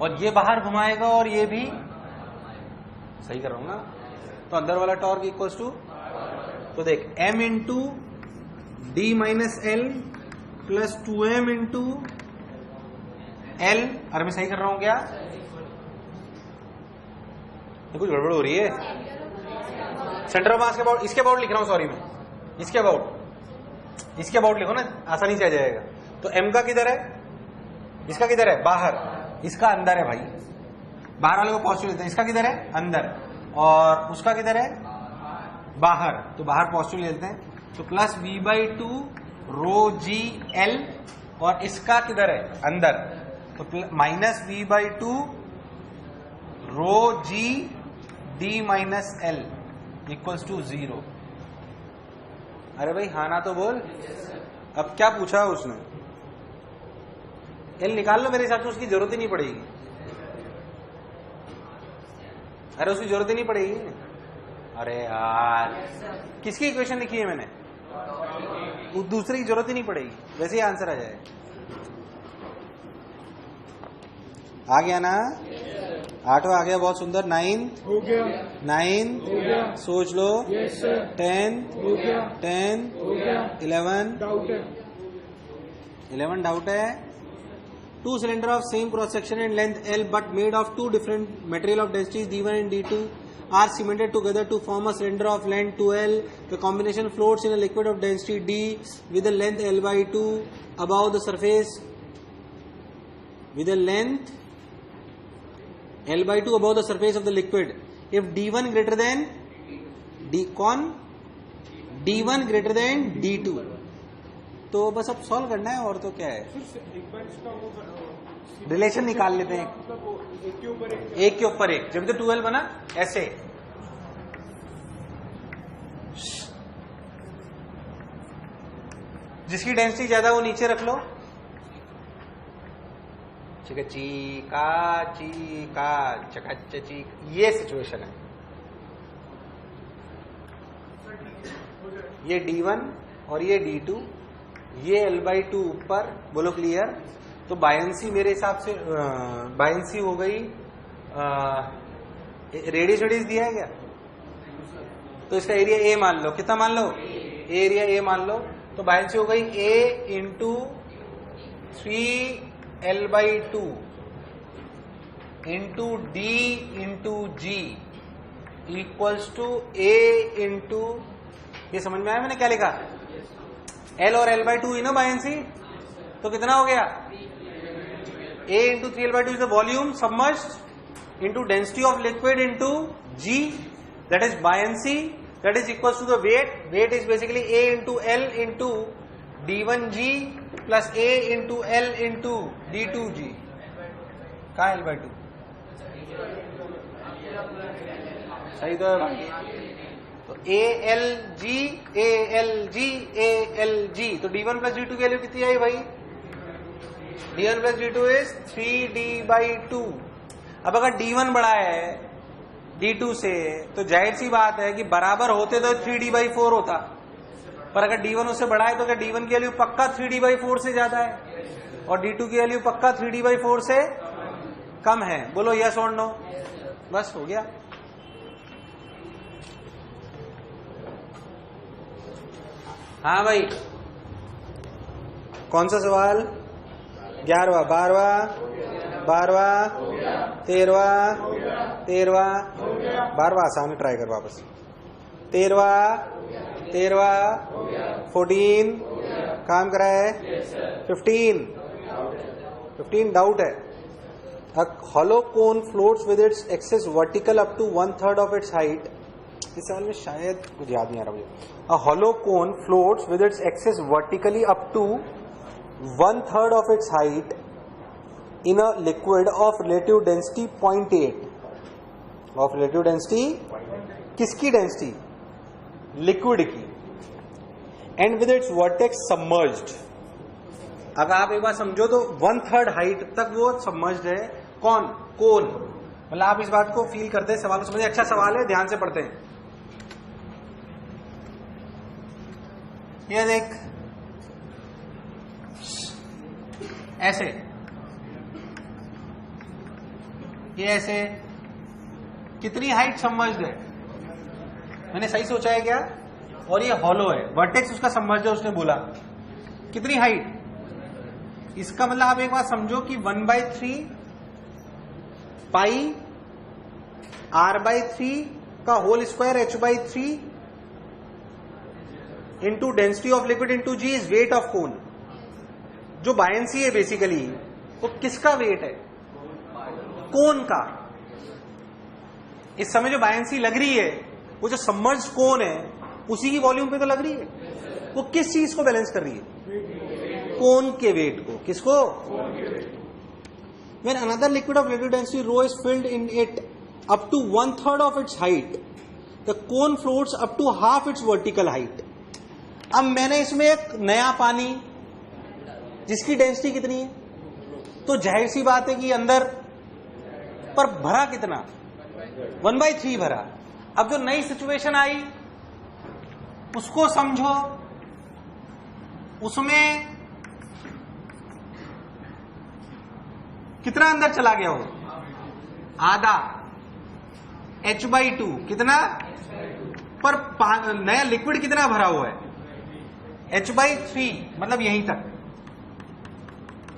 और ये बाहर घुमाएगा और ये भी, सही कर रहा हूं ना। तो अंदर वाला टॉर्क इक्वल्स टू, तो देख m into D minus L plus 2m into L. अरे मैं सही कर रहा हूं क्या? ये कुछ गड़बड़ हो रही है। सेंटर ऑफ मास के अबाउट, इसके अबाउट लिख रहा हूं, सॉरी मैं, इसके अबाउट, इसके अबाउट लिखो ना, आसानी से आ जाएगा। तो m का किधर है, इसका किधर है बाहर, इसका अंदर है भाई, बाहर वाले को पॉजिटिव लेते हैं, इसका किधर है अंदर और उसका किधर है बाहर, तो बाहर पॉजिटिव लेते हैं। तो plus v/2 rho G L और इसका किधर है अंदर, तो minus v/2 rho g d minus l equals to 0। अरे भाई हाँ ना तो बोल। अब क्या पूछा उसने, एल निकाल लो, मेरे हिसाब से उसकी जरूरत ही नहीं पड़ेगी। अरे उसकी जरूरत ही नहीं पड़ेगी। अरे यार किसकी इक्वेशन लिखी है मैंने, दूसरे की जरूरत ही नहीं पड़ेगी, वैसे ही आंसर आ जाए। आ गया ना, 8वां आ गया, बहुत सुंदर। 9 हो गया, 9 हो गया, सोच लो। यस सर, 10 हो गया, 10 हो गया, 11 डाउट है, 11 डाउट है। 2 cylinder of same cross section and length L but made of 2 different material of densities D1 and D2 are cemented together to form a cylinder of length 2L. The combination floats in a liquid of density D with a length L/2 above the surface, with a length L/2 above the surface of the liquid. If D1 greater than D1 greater than D2, तो बस अब solve करना है, और तो क्या है, relation निकाल लेते हैं एक के ऊपर एक, जब तो 2L बना ऐसे। जिसकी डेंसिटी ज्यादा वो नीचे रख लो, ठीक है, चीका चीका चका चीक, ये सिचुएशन है। ये D1 और ये D2, ये L/2 ऊपर, बोलो क्लियर। तो बायंसी मेरे हिसाब से बायंसी हो गई, रेडियस दिया है क्या, तो इसका एरिया A मान लो, कितना मान लो, एरिया A मान लो। तो बायंसी हो गई A into 3L/2 into D into G equals to A into, ये समझ में आया मैंने क्या लिखा, L और L/2 ना बायंसी, तो कितना हो गया, A into 3L/2 is the volume submerged into density of liquid into G, that is buoyancy, that is equals to the weight. Weight is basically A into L into D1G plus A into L into D2G। कहा L/2 सही तो है। तो ALG ALG ALG, तो D1 plus D2 की value कितनी आई भाई, D1 plus D2 is 3D/2। अब अगर D1 बड़ा है D2 से, तो जाहिर सी बात है कि बराबर होते तो 3D/4 होता, पर अगर D1 उससे बड़ा है तो क्या D1 की वैल्यू पक्का 3D/4 से ज्यादा है और D2 की वैल्यू पक्का 3D/4 से कम है। बोलो यस और नो, बस हो गया। हाँ भाई, कौन सा सवाल, 11वां 12वां 13वां 12वां आसान है, ट्राई कर वापस। 13वां 14 काम करा है, 15 डाउट है। A hollow cone floats with its axis vertical up to 1/3 of its height इस सवाल में शायद कुछ याद नहीं आ रहा मुझे. A hollow cone floats with its axis vertically up to 1/3 of its height in a liquid of relative density 0.8 of relative density. किसकी डेंसिटी? लिक्विड की. And with its vertex submerged. अगर आप एक बार समझो तो 1/3 हाइट तक वो सबमर्ज्ड है. कौन? कोन. मतलब आप इस बात को फील करते हैं, सवाल को समझे. अच्छा सवाल है, ध्यान से पढ़ते हैं. ये देख ऐसे, ये ऐसे. कितनी हाइट सबमर्ज्ड है? मैंने सही सोचा है क्या? और ये हॉलो है, वर्टेक्स उसका सबमर्ज्ड है, उसने बोला. कितनी हाइट? इसका मतलब आप एक बार समझो कि 1/3 पाई r/3 का whole square h/3 into density of liquid into g is weight of cone. जो बायंसी है बेसिकली वो किसका वेट है? कोन का. इस समय जो बायंसी लग रही है वो जो सबमर्ज्ड कोन है उसी की वॉल्यूम पे तो लग रही है. वो किस चीज को बैलेंस कर रही है? कोन के वेट को. किसको? When another liquid of relative density rho is filled in it up to 1/3 of its height, the cone floats up to half its vertical height. अब मैंने इसमें एक नया पानी जिसकी डेंसिटी कितनी है, तो जाहिर सी बात है कि अंदर पर भरा कितना? 1/3 भरा. अब जो नई सिचुएशन आई उसको समझो. उसमें कितना अंदर चला गया हो? आधा. h/2 कितना? पर नया लिक्विड कितना भरा हुआ है? h/3 मतलब यहीं तक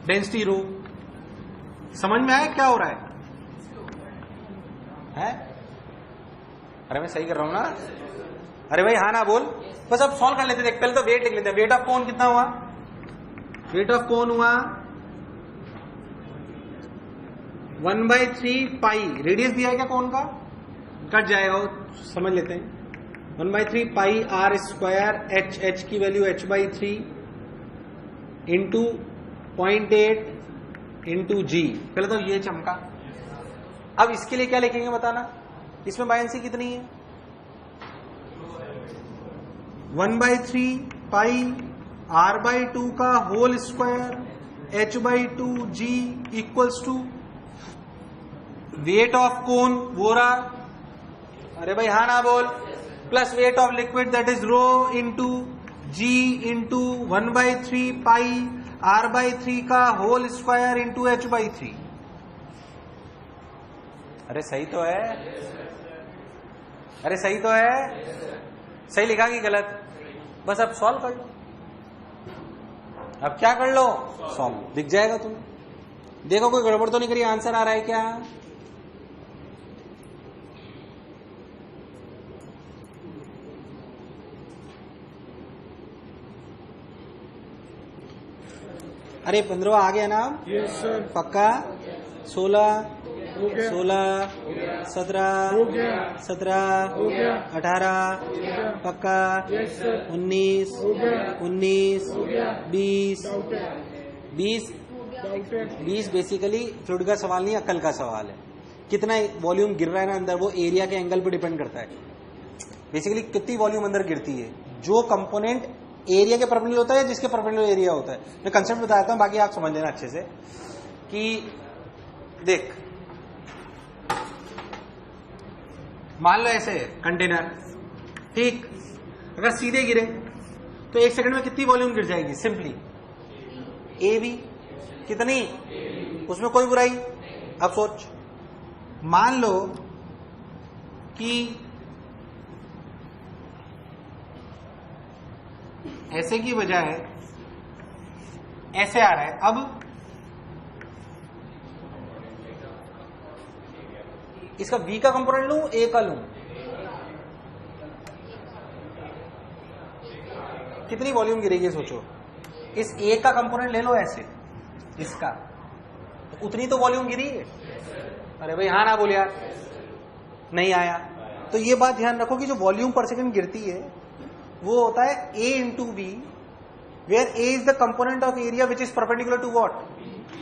डेंसिटी रो. समझ में आया क्या हो रहा है? अरे मैं सही कर रहा हूं ना? अरे भाई हाँ ना बोल. बस अब सॉल्व कर लेते हैं. पहले तो वेट लिख लेते हैं. वेट ऑफ कोन कितना हुआ? वेट ऑफ कोन हुआ 1/3 पाई. रेडियस दिया है क्या कोन का? कट जाएगा वो, समझ लेते हैं. 1/3 पाई r स्क्वायर h की वैल्यू h/3 इंटू 0.8 इंटू जी. पहले तो ये चमका. अब इसके लिए क्या लिखेंगे बताना? इसमें बायंसी कितनी है? 1/3 पाई r/2 का whole square h/2 g equals to weight of cone वो रहा. अरे भाई हाँ ना बोल. Plus weight of liquid that is rho into g into 1/3 pi r/3 का होल स्क्वायर इंटू h/3. अरे सही तो है. अरे सही तो है. सही लिखा कि गलत? बस अब सॉल्व कर लो. अब क्या कर लो? सॉल्व. दिख जाएगा तुम्हें. देखो कोई गड़बड़ तो नहीं करी. आंसर आ रहा है क्या? अरे 15 आ गया ना? Yes sir. पक्का? 16 हो गया. 16 17 हो गया. 17 हो गया. 18 हो गया. पक्का? Yes sir. 19 हो गया. 19 हो गया. 20 डाउट है. 20 डाउट है. 20 बेसिकली फ्लूइड का सवाल नहीं, अक्ल का सवाल है. कितना वॉल्यूम गिर रहा है ना अंदर, वो एरिया के एंगल पे डिपेंड करता है. बेसिकली कितनी वॉल्यूम अंदर गिरती है, जो कंपोनेंट एरिया के परपेंडिकुलर होता है, जिसके परपेंडिकुलर एरिया होता है. मैं कंसेप्ट बताता हूं, बाकी आप समझ लेना अच्छे से. कि देख, मान लो ऐसे कंटेनर, ठीक, अगर सीधे गिरे तो 1 सेकंड में कितनी वॉल्यूम गिर जाएगी? Simply A B. कितनी? उसमें कोई बुराई. अब सोच, मान लो कि ऐसे की बजाय ऐसे आ रहा है. अब इसका बी का कंपोनेंट लूं, ए का लूं? कितनी वॉल्यूम गिरेगी सोचो. इस ए का कंपोनेंट ले लो ऐसे, इसका, तो उतनी तो वॉल्यूम गिरी है. अरे भाई हाँ ना बोल यार. नहीं आया. तो ये बात ध्यान रखो कि जो वॉल्यूम पर सेकंड गिरती है वो होता है A into B, where A is the component of area which is perpendicular to what,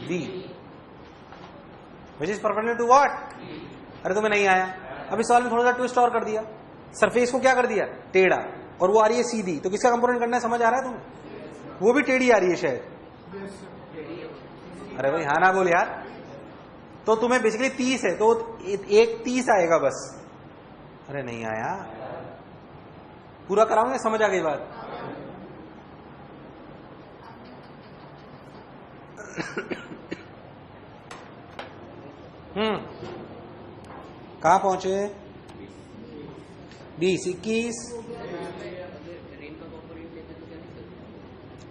B, which is perpendicular to what. अरे तुम्हें नहीं आया, अब इस सवाल में थोड़ा सा ट्विस्ट और कर दिया, सरफेस को क्या कर दिया, टेढ़ा, और वो आ रही है सीधी, तो किसका कंपोनेंट करना है, समझ आ रहा है तुम्हें, वो भी टेढ़ी आ रही है शायद। अरे भाई हाँ ना बोल यार, तो तुम्हें बेसिकली 30 है तो एक 30 आएगा बस। अरे नहीं आया, पूरा कराऊंगे, समझ आ गई बात। कहां पहुंचे, 20, 21,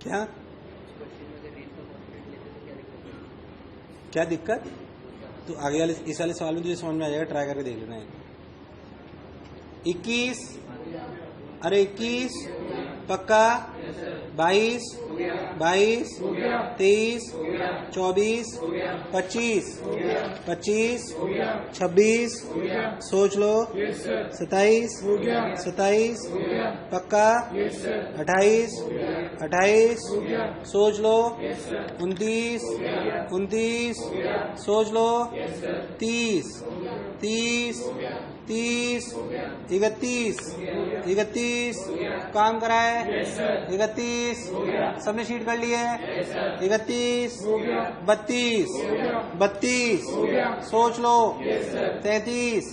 क्या क्या दिक्कत, तो आगे वाले इस वाले सवाल में तुझे समझ में आ जाएगा, ट्राई करके देख लेना है। 21, अरे 21 पक्का, 22, 23, 24, 25, 26, सोच लो, 27, पक्का, 28, सोच लो, 29, सोच लो, 30, 31, काम कराए, 31, सबने शीट कर लिए, 31, 32, सोच लो, 33,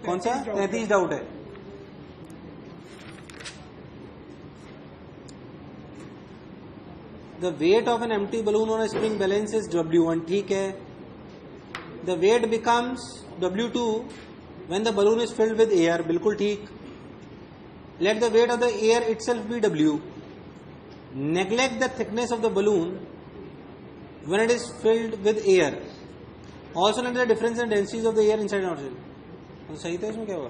कौन सा 33 डाउट है, the weight of an empty balloon on a spring balance is W1, ठीक है। The weight becomes W2 when the balloon is filled with air, बिल्कुल ठीक। Let the weight of the air itself be W. Neglect the thickness of the balloon when it is filled with air. Also let the difference in densities of the air inside and outside. तो सही था, इसमें क्या हुआ,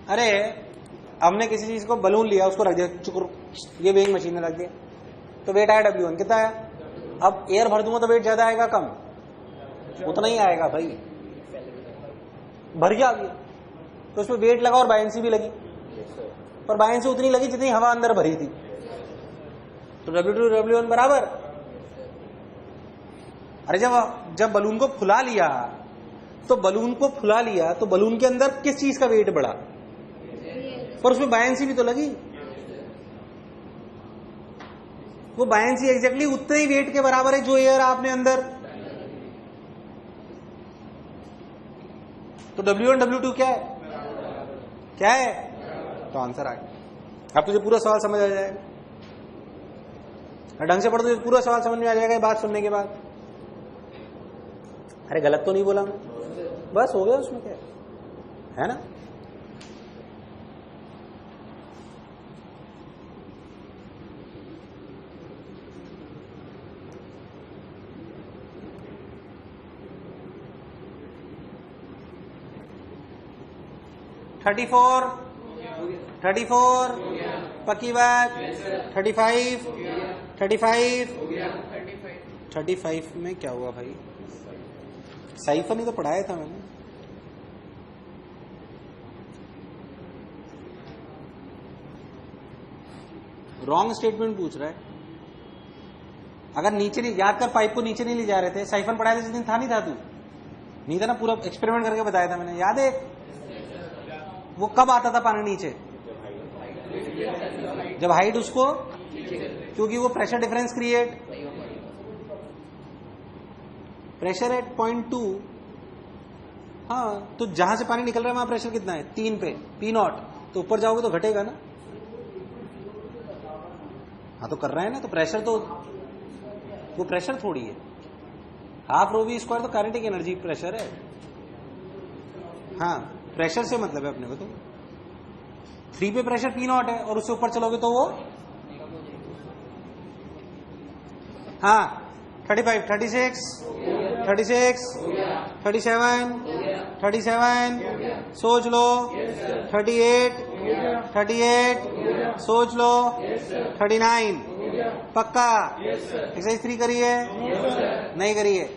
अरे हमने किसी चीज को बलून लिया, उसको रख दिया चुकर, ये वेइंग मशीन में रख दिया, तो वेट आया W1, कितना आया, अब एयर भर दूंगा तो वेट ज्यादा आएगा कम, उतना ही आएगा भाई, भर गया, तो उसमें वेट लगा और बायंसी भी लगी, पर बायंसी उतनी लगी जितनी हवा अंदर भरी थी, तो W2 W1 बराबर। अरे जब बलून को फुला लिया तो बलून के अंदर किस चीज का वेट बढ़ा, पर उसमें बायंसी भी तो लगी, वो बायंसी एग्जैक्टली उतने ही वेट के बराबर है जो एयर आपने अंदर, तो W1 W2 क्या है, तो आंसर आ गया। अब तुझे पूरा सवाल समझ आ जाएगा, ढंग से पढ़ो तो पूरा सवाल समझ में आ जाएगा बात सुनने के बाद। अरे गलत तो नहीं बोला मैं, बस हो गया, उसमें क्या है ना। थर्टी फोर पक्की बात, 35 में क्या हुआ भाई, साइफन ही तो पढ़ाया था मैंने, रॉन्ग स्टेटमेंट पूछ रहा है। अगर नीचे नहीं, याद कर, पाइप को नीचे नहीं ले जा रहे थे, साइफन पढ़ाया था जिस दिन, था नहीं था तू, नहीं था ना, पूरा एक्सपेरिमेंट करके बताया था मैंने, याद है। वो कब आता था पानी नीचे, जब हाइट उसको, क्योंकि वो pressure difference create, pressure at 0.2, हाँ, तो जहां से पानी निकल रहा है वहां प्रेशर कितना है, 3 पे, P0, तो ऊपर जाओगे तो घटेगा ना, हाँ तो कर रहा है ना, तो प्रेशर तो, वो प्रेशर थोड़ी है, हाफ रो वी स्क्वायर तो काइनेटिक एनर्जी प्रेशर है, हाँ प्रेशर से मतलब है अपने को, तो 3 पे प्रेशर P0 है, और उससे ऊपर चलोगे तो वो, हाँ 35, 36, 37, सोच लो, 38, सोच लो, 39, गया। पक्का? Yes sir. एक्सरसाइज 3 करिए? No sir. नहीं करिए?